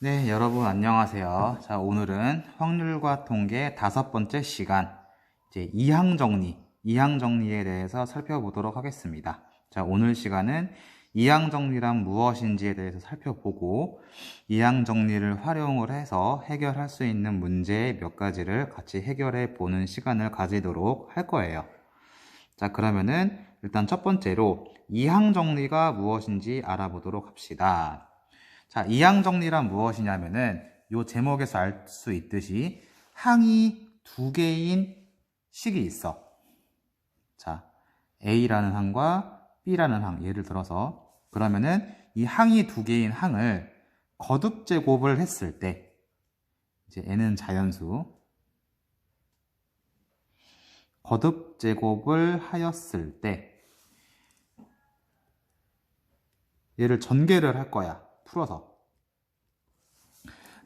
네, 여러분 안녕하세요. 자, 오늘은 확률과 통계 5번째 시간, 이제 이항 정리에 대해서 살펴보도록 하겠습니다. 자, 오늘 시간은 이항 정리란 무엇인지에 대해서 살펴보고, 이항 정리를 활용을 해서 해결할 수 있는 문제 몇 가지를 같이 해결해 보는 시간을 가지도록 할 거예요. 자, 그러면은 일단 첫 번째로 이항 정리가 무엇인지 알아보도록 합시다. 자, 이항 정리란 무엇이냐면은 요 제목에서 알 수 있듯이 항이 두 개인 식이 있어. 자, A라는 항과 B라는 항, 예를 들어서 그러면은 이 항이 두 개인 항을 거듭 제곱을 했을 때, 이제 N은 자연수, 거듭 제곱을 하였을 때 얘를 전개를 할 거야. 풀어서.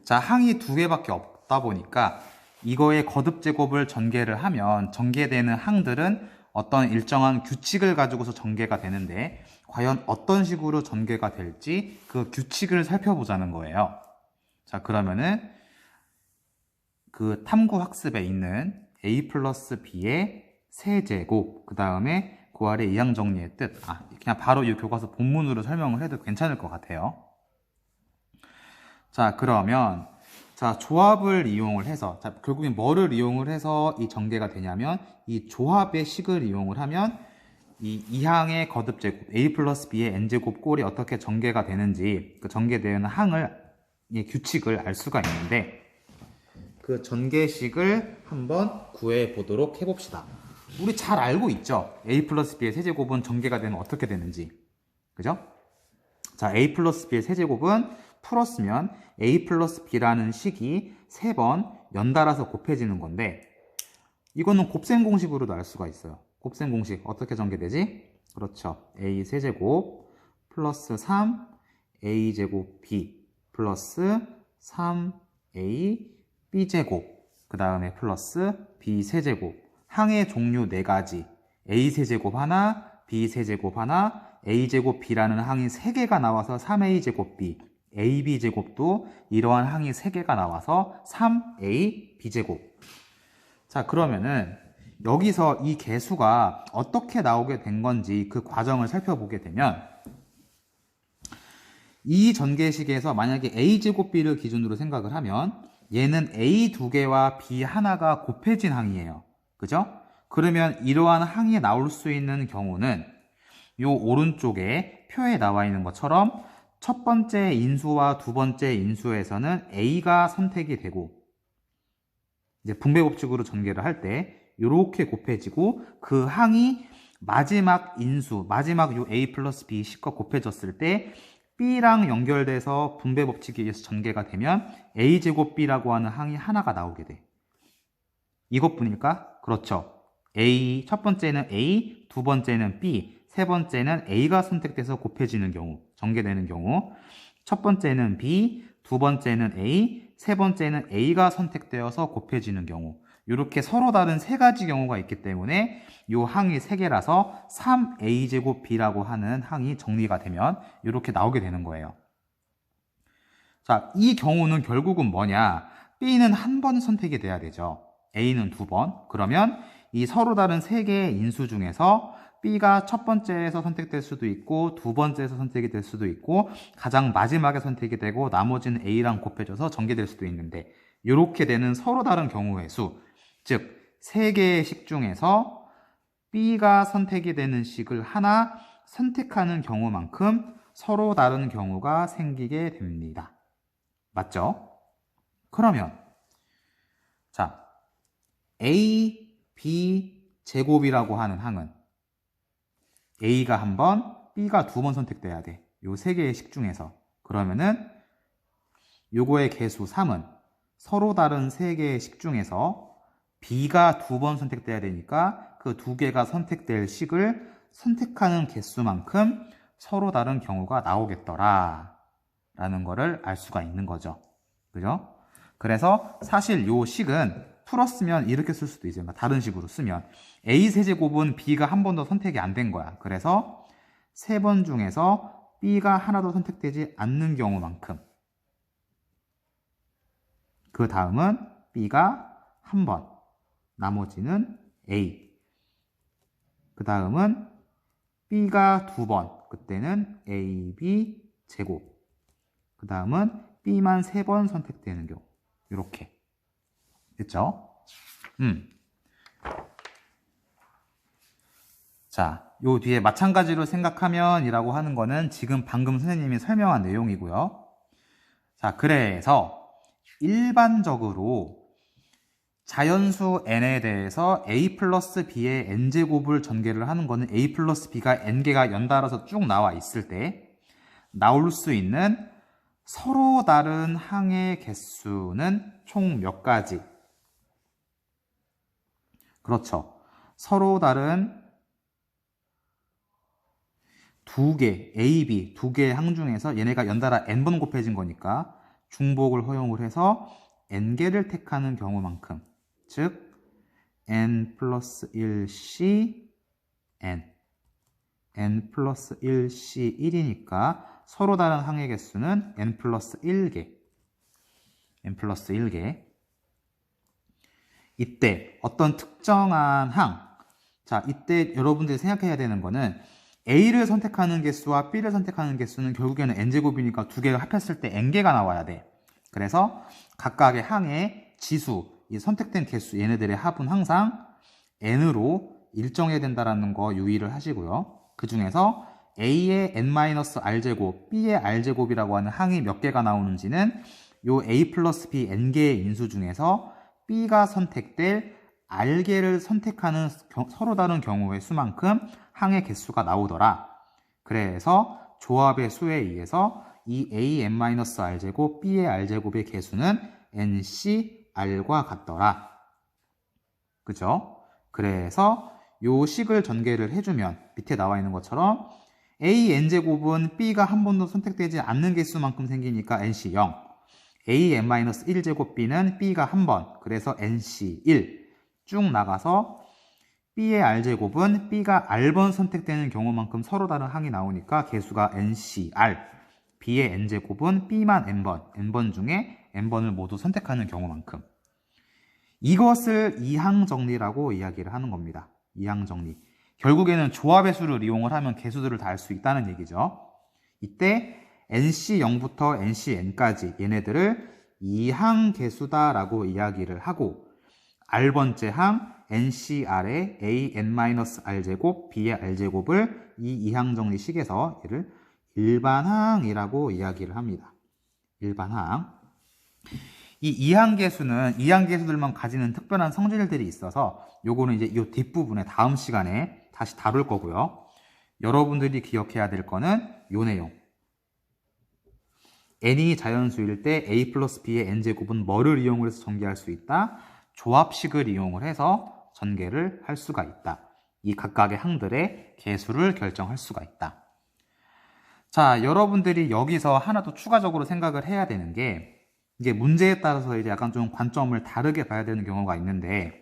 자, 항이 두 개밖에 없다 보니까 이거의 거듭 제곱을 전개를 하면 전개되는 항들은 어떤 일정한 규칙을 가지고서 전개가 되는데, 과연 어떤 식으로 전개가 될지 그 규칙을 살펴보자는 거예요. 자, 그러면은 그 탐구 학습에 있는 a 플러스 b의 세제곱, 그 다음에 그 아래 이항 정리의 뜻, 그냥 바로 이 교과서 본문으로 설명을 해도 괜찮을 것 같아요. 자, 그러면 자, 조합을 이용을 해서, 자, 결국엔 뭐를 이용을 해서 이 전개가 되냐면 이 조합의 식을 이용을 하면 이 이항의 거듭 제곱 a 플러스 b의 n제곱 꼴이 어떻게 전개가 되는지, 그 전개되는 항을, 이 규칙을 알 수가 있는데, 그 전개식을 한번 구해 보도록 해봅시다. 우리 잘 알고 있죠? a 플러스 b의 세제곱은 전개가 되면 어떻게 되는지. 그죠? 자, a 플러스 b의 세제곱은 풀었으면 a 플러스 b라는 식이 3번 연달아서 곱해지는 건데, 이거는 곱셈 공식으로도 알 수가 있어요. 곱셈 공식 어떻게 전개되지? 그렇죠. a 세제곱 플러스 3a 제곱 b 플러스 3a b제곱, 그 다음에 플러스 b 세제곱. 항의 종류 4가지, a 세제곱 하나, b 세제곱 하나, a제곱 b라는 항이 3개가 나와서 3a제곱 b, ab제곱도 이러한 항이 3개가 나와서 3a b제곱. 자, 그러면은 여기서 이 개수가 어떻게 나오게 된 건지 그 과정을 살펴보게 되면, 이 전개식에서 만약에 a제곱 b를 기준으로 생각을 하면 얘는 a 2개와 b 하나가 곱해진 항이에요. 그죠? 그러면 이러한 항이 나올 수 있는 경우는 요 오른쪽에 표에 나와 있는 것처럼 첫 번째 인수와 두 번째 인수에서는 a가 선택이 되고, 이제 분배 법칙으로 전개를 할 때 이렇게 곱해지고, 그 항이 마지막 인수, 마지막 요 a 플러스 b 식과 곱해졌을 때 b랑 연결돼서 분배 법칙에 의해서 전개가 되면 a제곱 b라고 하는 항이 하나가 나오게 돼. 이것뿐일까? 그렇죠. a, 첫 번째는 a, 두 번째는 b, 세 번째는 a가 선택돼서 곱해지는 경우, 전개되는 경우, 첫 번째는 b, 두 번째는 a, 세 번째는 a가 선택되어서 곱해지는 경우, 이렇게 서로 다른 3가지 경우가 있기 때문에 이 항이 3개라서 3a제곱 b라고 하는 항이 정리가 되면 이렇게 나오게 되는 거예요. 자, 이 경우는 결국은 뭐냐? b는 한 번 선택이 돼야 되죠. a는 2번. 그러면 이 서로 다른 3개의 인수 중에서 b가 첫 번째에서 선택될 수도 있고, 두 번째에서 선택이 될 수도 있고, 가장 마지막에 선택이 되고, 나머지는 a랑 곱해져서 전개될 수도 있는데, 이렇게 되는 서로 다른 경우의 수, 즉 3개의 식 중에서 b가 선택이 되는 식을 하나 선택하는 경우만큼 서로 다른 경우가 생기게 됩니다. 맞죠? 그러면 자, a, b 제곱이라고 하는 항은 a가 한 번, b가 2번 선택돼야 돼. 요 3개의 식 중에서. 그러면은 요거의 개수 3은 서로 다른 3개의 식 중에서 b가 2번 선택돼야 되니까 그 2개가 선택될 식을 선택하는 개수만큼 서로 다른 경우가 나오겠더라 라는 거를 알 수가 있는 거죠. 그죠? 그래서 사실 요 식은 풀었으면 이렇게 쓸 수도 있어요. 다른 식으로 쓰면 a 세제곱은 b가 한 번도 선택이 안 된 거야. 그래서 3번 중에서 b가 하나도 선택되지 않는 경우만큼 그 다음은 B가 한 번, 나머지는 A. 그 다음은 B가 두 번, 그때는 AB 제곱. 그 다음은 B만 세 번 선택되는 경우. 이렇게. 됐죠? 자, 요 뒤에 마찬가지로 생각하면 이라고 하는 거는 지금 방금 선생님이 설명한 내용이고요. 자, 그래서 일반적으로 자연수 n에 대해서 a 플러스 b의 n제곱을 전개를 하는 거는 a 플러스 b가 n개가 연달아서 쭉 나와 있을 때 나올 수 있는 서로 다른 항의 개수는 총 몇 가지? 그렇죠. 서로 다른 두 개, A, B 두 개의 항 중에서 얘네가 연달아 n번 곱해진 거니까 중복을 허용을 해서 n개를 택하는 경우만큼, 즉 n 플러스 1c n 플러스 1c 1이니까 서로 다른 항의 개수는 n 플러스 1개. 이때 어떤 특정한 항, 자, 이때 여러분들이 생각해야 되는 거는 A를 선택하는 개수와 B를 선택하는 개수는 결국에는 n제곱이니까 두 개를 합했을 때 n개가 나와야 돼. 그래서 각각의 항의 지수, 이 선택된 개수, 얘네들의 합은 항상 n으로 일정해야 된다는 거 유의를 하시고요. 그 중에서 A의 n-r제곱, B의 r제곱이라고 하는 항이 몇 개가 나오는지는 요 A 플러스 B n개의 인수 중에서 B가 선택될 r개를 선택하는 서로 다른 경우의 수만큼 항의 개수가 나오더라. 그래서 조합의 수에 의해서 이 A n-r제곱, B의 r제곱의 개수는 ncr과 같더라. 그죠? 그래서 요 식을 전개를 해주면 밑에 나와 있는 것처럼 A n제곱은 B가 한 번도 선택되지 않는 개수만큼 생기니까 nc 0. A n-1제곱 B는 B가 한 번, 그래서 nc 1. 쭉 나가서 B의 r제곱은 B가 r번 선택되는 경우만큼 서로 다른 항이 나오니까 개수가 ncr. B의 n제곱은 B만 n번 중에 n번을 모두 선택하는 경우만큼. 이것을 이항정리라고 이야기를 하는 겁니다. 이항정리. 결국에는 조합의 수를 이용을 하면 개수들을 다 알 수 있다는 얘기죠. 이때 nc0부터 ncn까지 얘네들을 이항개수다라고 이야기를 하고 r번째 항 ncr의 a n-r제곱 b의 r제곱을 이 이항정리식에서 얘를 일반항이라고 이야기를 합니다. 일반항. 이 이항개수들만 가지는 특별한 성질들이 있어서 요거는 이제 이 뒷부분에 다음 시간에 다시 다룰 거고요. 여러분들이 기억해야 될 거는 요 내용. n이 자연수일 때 a 플러스 b의 n제곱은 뭐를 이용을 해서 전개할 수 있다? 조합식을 이용을 해서 전개를 할 수가 있다. 이 각각의 항들의 개수를 결정할 수가 있다. 자, 여러분들이 여기서 하나 더 추가적으로 생각을 해야 되는 게 이게 문제에 따라서 이제 약간 좀 관점을 다르게 봐야 되는 경우가 있는데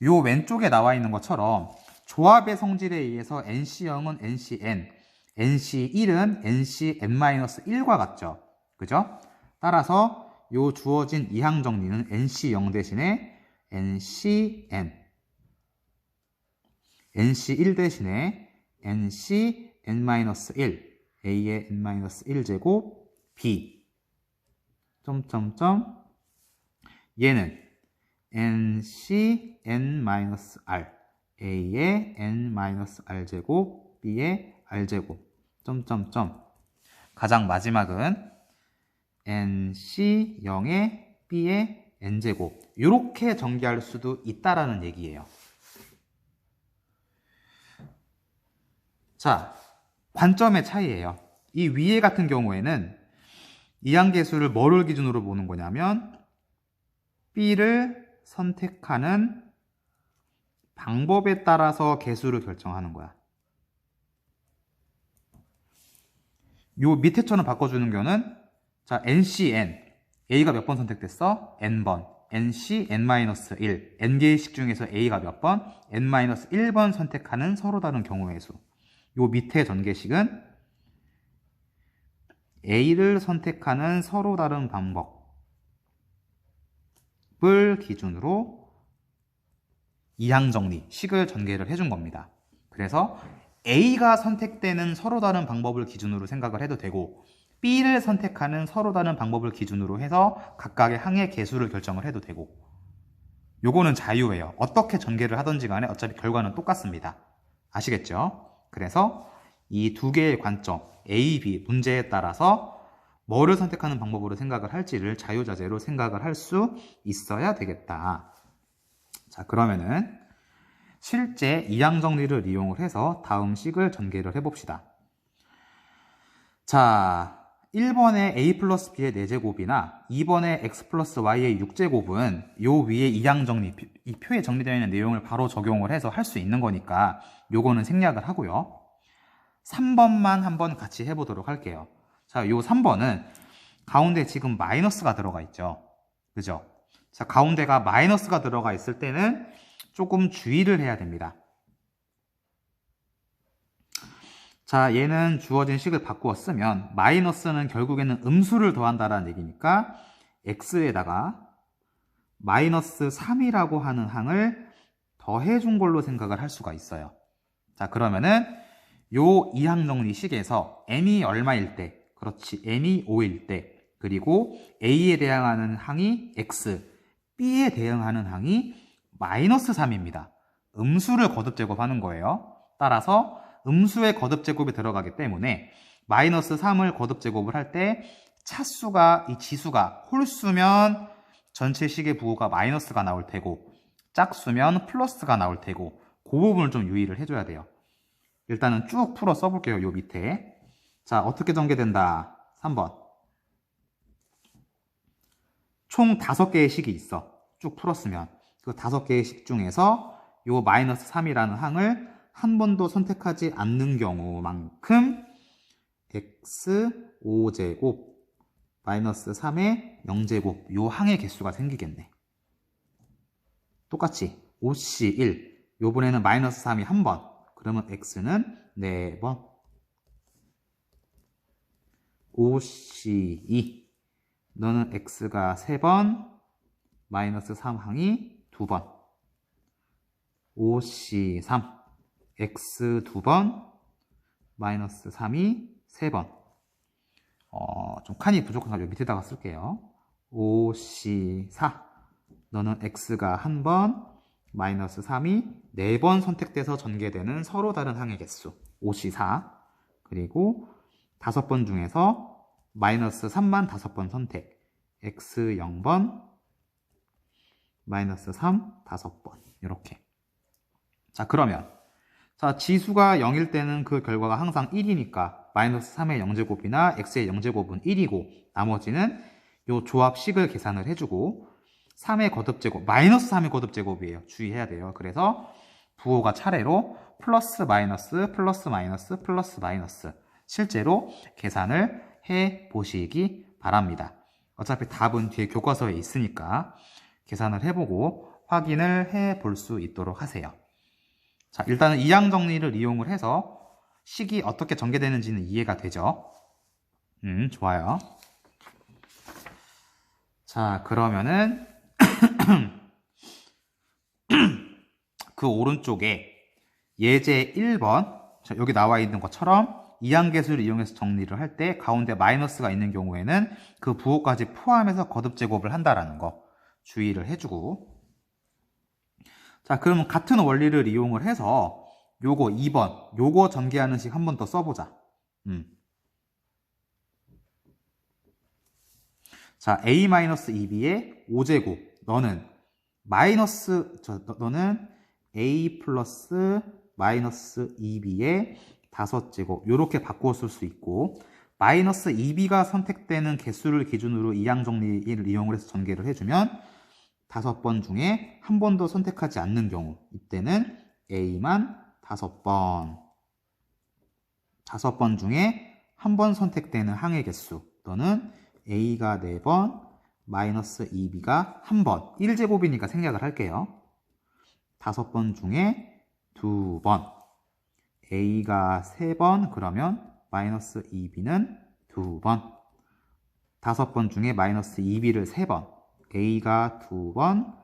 요 왼쪽에 나와 있는 것처럼 조합의 성질에 의해서 NC0은 NCN, NC1은 NCN-1과 같죠? 그죠? 따라서 요 주어진 이항 정리는 NC0 대신에 NCN, NC1 대신에 NCN-1, A의 n-1제곱, B, 점점점, 얘는 NCN-R, A의 n-r제곱, B의 r제곱, 점점점. 가장 마지막은 NC0의 B의 n제곱. 이렇게 전개할 수도 있다라는 얘기예요. 자, 관점의 차이예요. 이 위에 같은 경우에는 이항계수를 뭐를 기준으로 보는 거냐면 B를 선택하는 방법에 따라서 개수를 결정하는 거야. 요 밑에처럼 바꿔주는 거는 자, NCN, A가 몇 번 선택됐어? N번. NC, N-1, N개의 식 중에서 A가 몇 번? N-1번 선택하는 서로 다른 경우의 수. 요 밑에 전개식은 A를 선택하는 서로 다른 방법. 방법을 기준으로 이항정리, 식을 전개를 해준 겁니다. 그래서 A가 선택되는 서로 다른 방법을 기준으로 생각을 해도 되고 B를 선택하는 서로 다른 방법을 기준으로 해서 각각의 항의 개수를 결정을 해도 되고 요거는 자유예요. 어떻게 전개를 하든지 간에 어차피 결과는 똑같습니다. 아시겠죠? 그래서 이 두 개의 관점 A, B 문제에 따라서 뭐를 선택하는 방법으로 생각을 할지를 자유자재로 생각을 할 수 있어야 되겠다. 자, 그러면은 실제 이항정리를 이용을 해서 다음 식을 전개를 해봅시다. 자, 1번의 a 플러스 b의 4제곱이나 2번의 x 플러스 y의 6제곱은 요 위에 이항정리, 이 표에 정리되어 있는 내용을 바로 적용을 해서 할 수 있는 거니까 요거는 생략을 하고요. 3번만 한번 같이 해보도록 할게요. 자, 요 3번은 가운데 지금 마이너스가 들어가 있죠. 그죠? 자, 가운데가 마이너스가 들어가 있을 때는 조금 주의를 해야 됩니다. 자, 얘는 주어진 식을 바꾸어 쓰면 마이너스는 결국에는 음수를 더한다라는 얘기니까 x에다가 마이너스 3이라고 하는 항을 더해준 걸로 생각을 할 수가 있어요. 자, 그러면은 요 이항정리식에서 n이 얼마일 때, 그렇지, n이 5일 때, 그리고 a에 대응하는 항이 x, b에 대응하는 항이 마이너스 3입니다. 음수를 거듭 제곱하는 거예요. 따라서 음수의 거듭 제곱이 들어가기 때문에 마이너스 3을 거듭 제곱을 할 때 차수가, 이 지수가 홀수면 전체 식의 부호가 마이너스가 나올 테고 짝수면 플러스가 나올 테고 그 부분을 좀 유의를 해줘야 돼요. 일단은 쭉 풀어 써볼게요. 요 밑에. 자, 어떻게 전개된다? 3번. 총 5개의 식이 있어. 쭉 풀었으면. 그 5개의 식 중에서 요 마이너스 3이라는 항을 한 번도 선택하지 않는 경우만큼 x 5제곱 마이너스 3의 0제곱 요 항의 개수가 생기겠네. 똑같이 5c 1 요번에는 마이너스 3이 한 번 그러면 x는 4번 5c 2 너는 x가 3번 마이너스 3항이 2번 5c 3 x 2번 마이너스 3이 3번 좀 칸이 부족해서 밑에다가 쓸게요. 5c 4 너는 x가 1번 마이너스 3이 4번 선택돼서 전개되는 서로 다른 항의 개수 5c 4 그리고 5번 중에서 마이너스 3만 5번 선택 x 0번 마이너스 3 5번 이렇게. 자, 그러면 자, 지수가 0일 때는 그 결과가 항상 1이니까 마이너스 3의 0제곱이나 x의 0제곱은 1이고 나머지는 요 조합식을 계산을 해주고 3의 거듭제곱, 마이너스 3의 거듭제곱이에요. 주의해야 돼요. 그래서 부호가 차례로 플러스 마이너스 플러스 마이너스 플러스 마이너스 실제로 계산을 해보시기 바랍니다. 어차피 답은 뒤에 교과서에 있으니까 계산을 해보고 확인을 해볼 수 있도록 하세요. 자, 일단은 이항정리를 이용을 해서 식이 어떻게 전개되는지는 이해가 되죠? 좋아요. 자, 그러면은 그 오른쪽에 예제 1번 자, 여기 나와 있는 것처럼 이항계수를 이용해서 정리를 할 때 가운데 마이너스가 있는 경우에는 그 부호까지 포함해서 거듭 제곱을 한다라는 거 주의를 해주고 자, 그러면 같은 원리를 이용을 해서 요거 2번 요거 전개하는 식 한 번 더 써보자. 자, a-2b의 5제곱 너는 너는 a 플러스 마이너스 2b의 5제곱 요렇게 바꾸어 쓸 수 있고 마이너스 2b가 선택되는 개수를 기준으로 이항정리를 이용을 해서 전개를 해주면 5번 중에 한 번도 선택하지 않는 경우 이때는 a만 5번 5번 중에 한 번 선택되는 항의 개수 또는 a가 4번 마이너스 2b가 1번 1제곱이니까 생략을 할게요. 5번 중에 2번 a가 3번 그러면 마이너스 2b는 2번 5번 중에 마이너스 2b를 3번 a가 2번,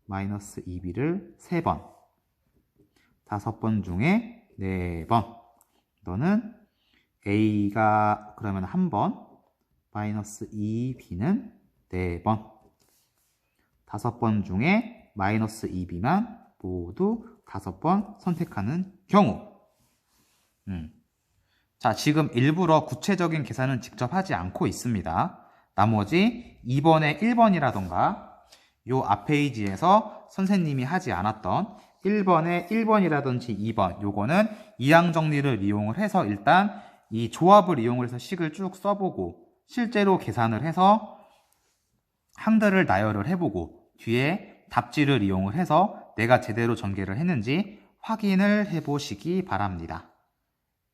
마이너스 2b를 3번. 5번 중에 4번. 너는 a가 그러면 1번, 마이너스 2b는 4번. 5번 중에 마이너스 2b만 모두 5번 선택하는 경우. 자, 지금 일부러 구체적인 계산은 직접 하지 않고 있습니다. 나머지 2번에 1번이라던가 요 앞 페이지에서 선생님이 하지 않았던 1번에 1번이라든지 2번, 요거는 이항 정리를 이용을 해서 일단 이 조합을 이용을 해서 식을 쭉 써보고 실제로 계산을 해서 항들을 나열을 해보고 뒤에 답지를 이용을 해서 내가 제대로 전개를 했는지 확인을 해보시기 바랍니다.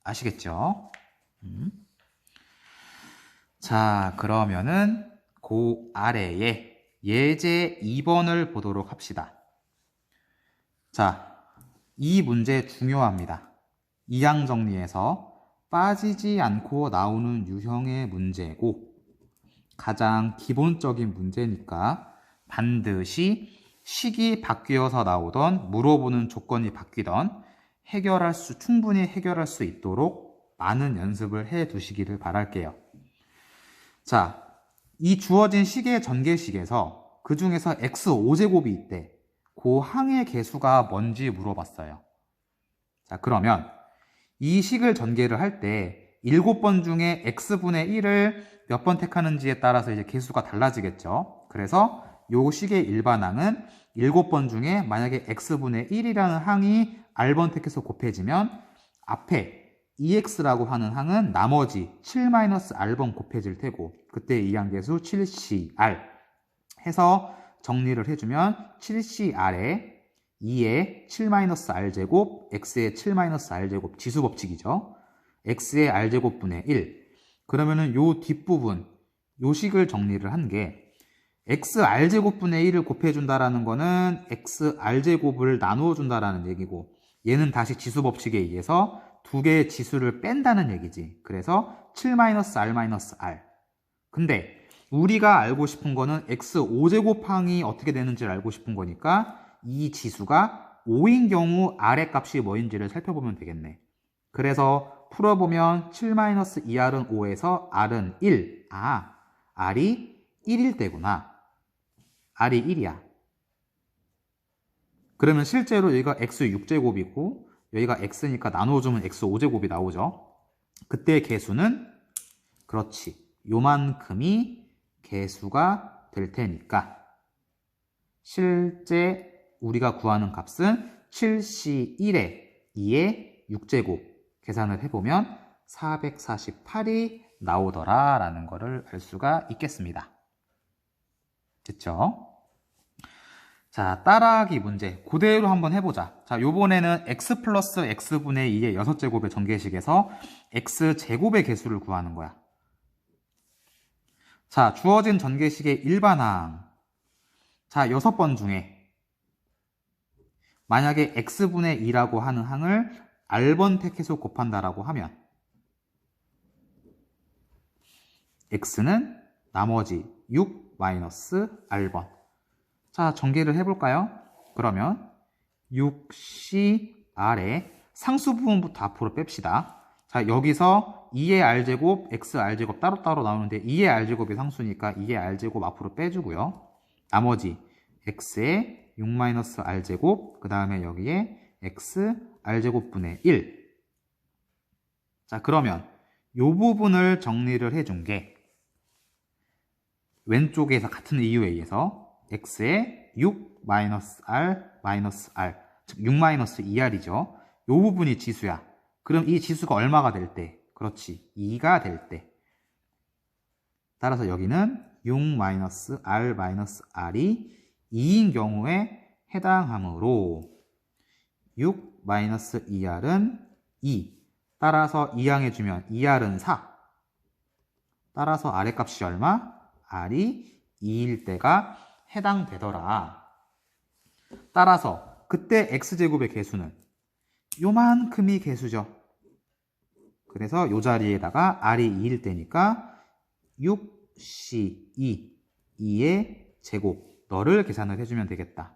아시겠죠? 자, 그러면은 그 아래에 예제 2번을 보도록 합시다. 자, 이 문제 중요합니다. 이항 정리에서 빠지지 않고 나오는 유형의 문제고 가장 기본적인 문제니까 반드시 식이 바뀌어서 나오던 물어보는 조건이 바뀌던 충분히 해결할 수 있도록 많은 연습을 해 두시기를 바랄게요. 자, 이 주어진 식의 전개식에서 그 중에서 x5제곱이 있대. 그 항의 개수가 뭔지 물어봤어요. 자, 그러면 이 식을 전개를 할 때 7번 중에 x분의 1을 몇 번 택하는지에 따라서 이제 개수가 달라지겠죠. 그래서 요 식의 일반항은 7번 중에 만약에 x분의 1이라는 항이 r번 택해서 곱해지면 앞에 ex라고 하는 항은 나머지 7-r번 곱해질 테고 그때 이 항계수 7cr 해서 정리를 해주면 7cr에 2의 7-r제곱, x의 7-r제곱 지수법칙이죠. x의 r제곱분의 1. 그러면은 요 뒷부분, 요 식을 정리를 한 게 xr제곱분의 1을 곱해준다라는 거는 xr제곱을 나누어준다라는 얘기고 얘는 다시 지수법칙에 의해서 두 개의 지수를 뺀다는 얘기지. 그래서 7-r-r. 근데 우리가 알고 싶은 거는 x5제곱항이 어떻게 되는지를 알고 싶은 거니까 이 지수가 5인 경우 r의 값이 뭐인지를 살펴보면 되겠네. 그래서 풀어보면 7-2r은 5에서 r은 1. 아, r이 1일 때구나. r이 1이야. 그러면 실제로 여기가 x6제곱이고 여기가 x니까 나누어주면 x5제곱이 나오죠. 그때 개수는 그렇지. 요만큼이 개수가 될 테니까 실제 우리가 구하는 값은 7c1에 2의 6제곱 계산을 해보면 448이 나오더라 라는 거를 알 수가 있겠습니다. 됐죠? 자, 따라하기 문제 그대로 한번 해보자. 자, 요번에는 x 플러스 x분의 2의 6제곱의 전개식에서 x제곱의 개수를 구하는 거야. 자, 주어진 전개식의 일반항. 자, 6번 중에 만약에 x분의 2라고 하는 항을 r번 택해서 곱한다라고 하면 x는 나머지 6-r번. 자, 전개를 해볼까요? 그러면 6cr의 상수 부분부터 앞으로 뺍시다. 자, 여기서 2의 r제곱, xr제곱 따로따로 나오는데 2의 r제곱이 상수니까 2의 r제곱 앞으로 빼주고요. 나머지 x의 6-r제곱, 그 다음에 여기에 xr제곱분의 1. 자, 그러면 이 부분을 정리를 해준 게 왼쪽에서 같은 이유에 의해서 x의 6-r, 즉 6-2r이죠. 이 부분이 지수야. 그럼 이 지수가 얼마가 될 때? 그렇지, 2가 될 때. 따라서 여기는 6-r-r이 2인 경우에 해당하므로 6-2r은 2. 따라서 2항해주면 2r은 4. 따라서 r의 값이 얼마? r이 2일 때가 해당되더라. 따라서 그때 x제곱의 개수는 요만큼이 개수죠. 그래서 요 자리에다가 r이 2일 때니까 6c2, 2의 제곱 너를 계산을 해주면 되겠다.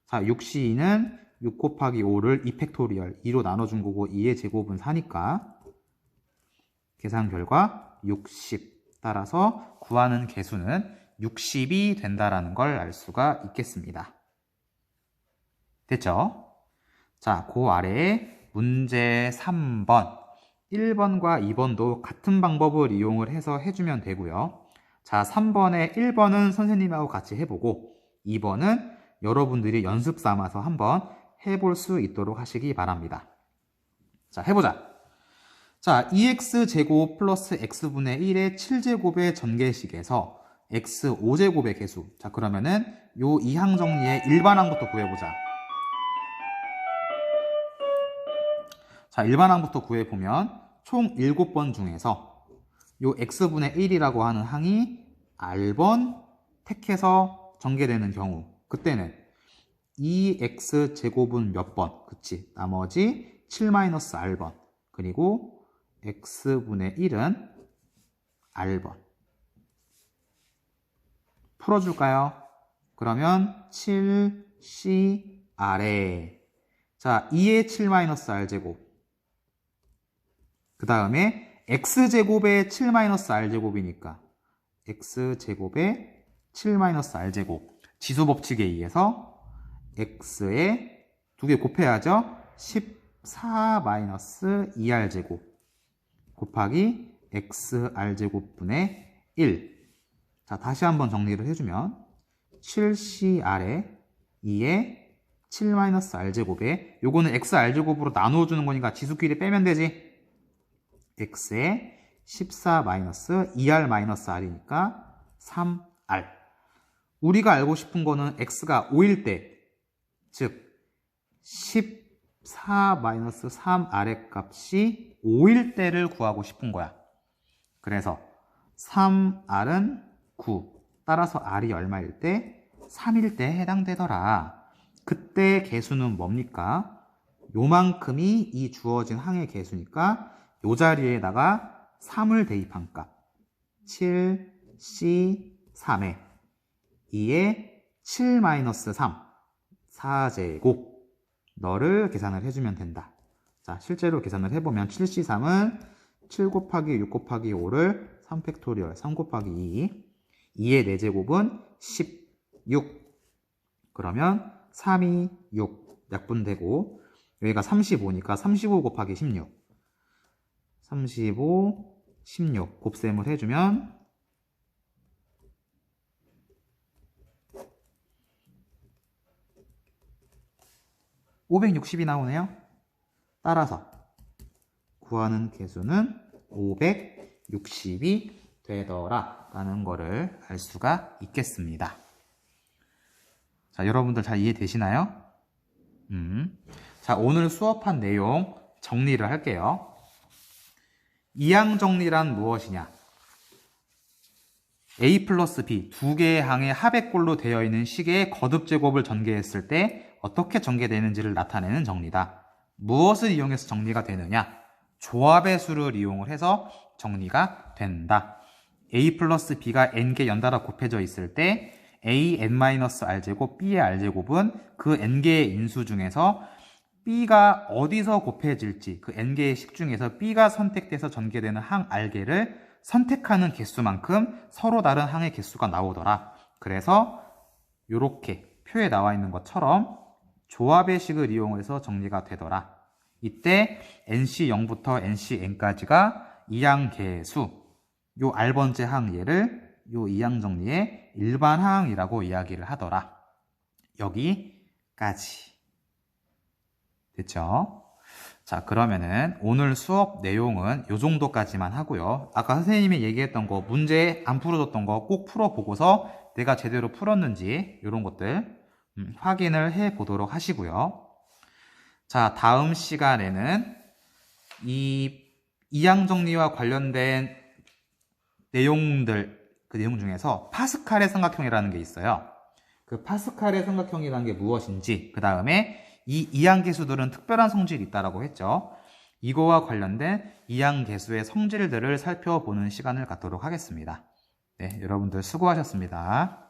자, 6C2는 6 곱하기 5를 2팩토리얼 2로 나눠준 거고 2의 제곱은 4니까 계산 결과 60. 따라서 구하는 개수는 60이 된다라는 걸 알 수가 있겠습니다. 됐죠? 자, 그 아래에 문제 3번 1번과 2번도 같은 방법을 이용을 해서 해주면 되고요. 자, 3번에 1번은 선생님하고 같이 해보고 2번은 여러분들이 연습 삼아서 한번 해볼 수 있도록 하시기 바랍니다. 자, 해보자. 자, 2x제곱 플러스 x분의 1의 7제곱의 전개식에서 x 5제곱의 개수. 자, 그러면은 요 이항 정리의 일반항부터 구해보자. 자, 일반항부터 구해보면 총 7번 중에서 요 x분의 1이라고 하는 항이 r번 택해서 전개되는 경우, 그때는 2x제곱은 몇 번? 그치? 나머지 7-r번. 그리고 x분의 1은 r번. 풀어줄까요? 그러면 7cr에 자, 2의 7-r제곱. 그 다음에 x제곱의 7-r제곱이니까 x제곱의 7-r제곱. 지수법칙에 의해서 x에 두 개 곱해야죠. 14-2r제곱 곱하기 xr제곱분의 1. 자, 다시 한번 정리를 해주면 7cr에 2의 7-r제곱에 요거는 xr제곱으로 나누어주는 거니까 지수끼리 빼면 되지. x에 14-2r-r이니까 3r. 우리가 알고 싶은 거는 x가 5일 때, 즉 14-3r의 값이 5일 때를 구하고 싶은 거야. 그래서 3r은 9. 따라서 r이 얼마일 때? 3일 때에 해당되더라. 그때 개수는 뭡니까? 요만큼이 이 주어진 항의 개수니까 요 자리에다가 3을 대입한 값. 7c3에 2에 7-3 4제곱 너를 계산을 해주면 된다. 자, 실제로 계산을 해보면 7c3은 7 곱하기 6 곱하기 5를 3팩토리얼 3 곱하기 2 2의 4제곱은 16. 그러면 3이 6 약분되고 여기가 35니까 35 곱하기 16 35 16 곱셈을 해주면 560이 나오네요. 따라서 구하는 개수는 560이 되더라 라는 거를 알 수가 있겠습니다. 자, 여러분들 잘 이해되시나요? 자, 오늘 수업한 내용 정리를 할게요. 이항 정리란 무엇이냐? A 플러스 B 두 개의 항의 합의꼴로 되어 있는 식의 거듭제곱을 전개했을 때 어떻게 전개되는지를 나타내는 정리다. 무엇을 이용해서 정리가 되느냐? 조합의 수를 이용을 해서 정리가 된다. A 플러스 B가 n개 연달아 곱해져 있을 때 A n-r제곱 B의 r제곱은 그 n개의 인수 중에서 B가 어디서 곱해질지 그 n개의 식 중에서 B가 선택돼서 전개되는 항 r개를 선택하는 개수만큼 서로 다른 항의 개수가 나오더라. 그래서 이렇게 표에 나와 있는 것처럼 조합의 식을 이용해서 정리가 되더라. 이때 nc0부터 ncn까지가 이항 개수, 요 r번째 항 얘를 요 이항 정리의 일반 항이라고 이야기를 하더라. 여기까지. 됐죠? 자, 그러면은 오늘 수업 내용은 요 정도까지만 하고요. 아까 선생님이 얘기했던 거, 문제 안 풀어줬던 거 꼭 풀어보고서 내가 제대로 풀었는지 이런 것들 확인을 해 보도록 하시고요. 자, 다음 시간에는 이 이항 정리와 관련된 내용들, 그 내용 중에서 파스칼의 삼각형이라는 게 있어요. 그 파스칼의 삼각형이라는 게 무엇인지, 그 다음에 이 이항계수들은 특별한 성질이 있다고 했죠. 이거와 관련된 이항계수의 성질들을 살펴보는 시간을 갖도록 하겠습니다. 네, 여러분들 수고하셨습니다.